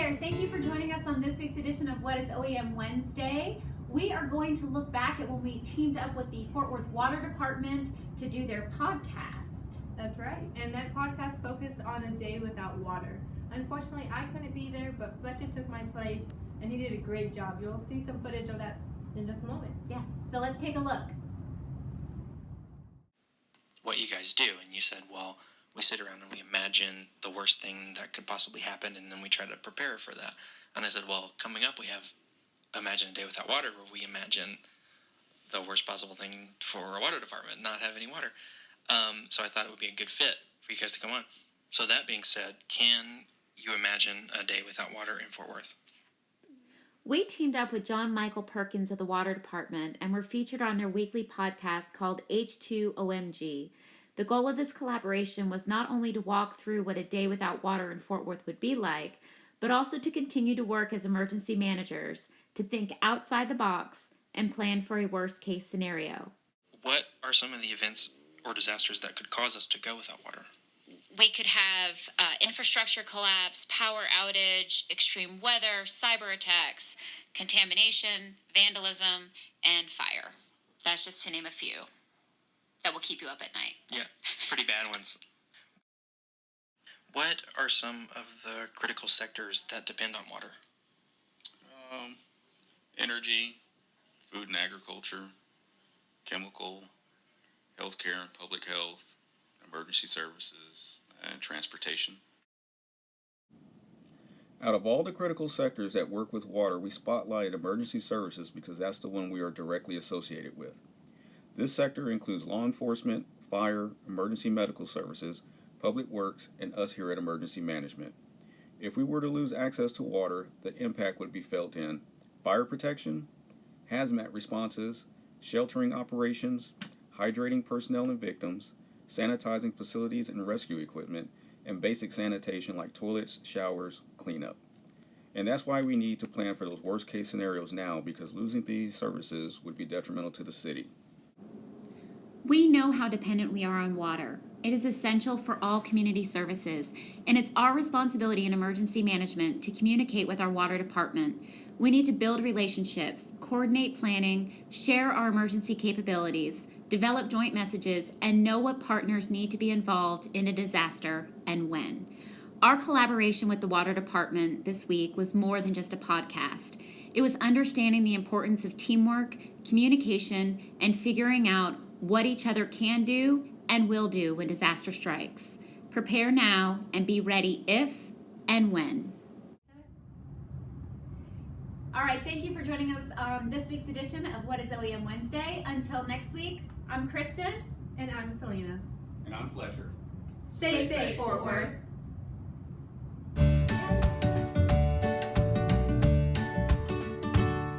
there, thank you for joining us on this week's edition of What is OEM Wednesday. We are going to look back at when we teamed up with the Fort Worth Water Department to do their podcast. That's right, and that podcast focused on a day without water. Unfortunately, I couldn't be there, but Fletcher took my place, and he did a great job. You'll see some footage of that in just a moment. Yes, so let's take a look. What you guys do, and you said, well, we sit around and we imagine the worst thing that could possibly happen, and then we try to prepare for that. And I said, well, coming up we have Imagine a Day Without Water, where we imagine the worst possible thing for our water department, not have any water. So I thought it would be a good fit for you guys to come on. So that being said, can you imagine a day without water in Fort Worth? We teamed up with John Michael Perkins of the Water Department and were featured on their weekly podcast called H2OMG. The goal of this collaboration was not only to walk through what a day without water in Fort Worth would be like, but also to continue to work as emergency managers, to think outside the box and plan for a worst-case scenario. What are some of the events or disasters that could cause us to go without water? We could have infrastructure collapse, power outage, extreme weather, cyber attacks, contamination, vandalism, and fire. That's just to name a few that will keep you up at night. Yeah, pretty bad ones. What are some of the critical sectors that depend on water? Energy, food and agriculture, chemical, healthcare and public health, emergency services, and transportation. Out of all the critical sectors that work with water, we spotlight emergency services because that's the one we are directly associated with. This sector includes law enforcement, fire, emergency medical services, public works, and us here at Emergency Management. If we were to lose access to water, the impact would be felt in fire protection, hazmat responses, sheltering operations, hydrating personnel and victims, sanitizing facilities and rescue equipment, and basic sanitation like toilets, showers, cleanup. And that's why we need to plan for those worst case scenarios now, because losing these services would be detrimental to the city. We know how dependent we are on water. It is essential for all community services, and it's our responsibility in emergency management to communicate with our water department. We need to build relationships, coordinate planning, share our emergency capabilities, develop joint messages, and know what partners need to be involved in a disaster and when. Our collaboration with the water department this week was more than just a podcast. It was understanding the importance of teamwork, communication, and figuring out what each other can do and will do when disaster strikes. Prepare now and be ready if and when. All right, thank you for joining us on this week's edition of What is OEM Wednesday. Until next week, I'm Kristen. And I'm Selena. And I'm Fletcher. Stay safe, Fort Worth.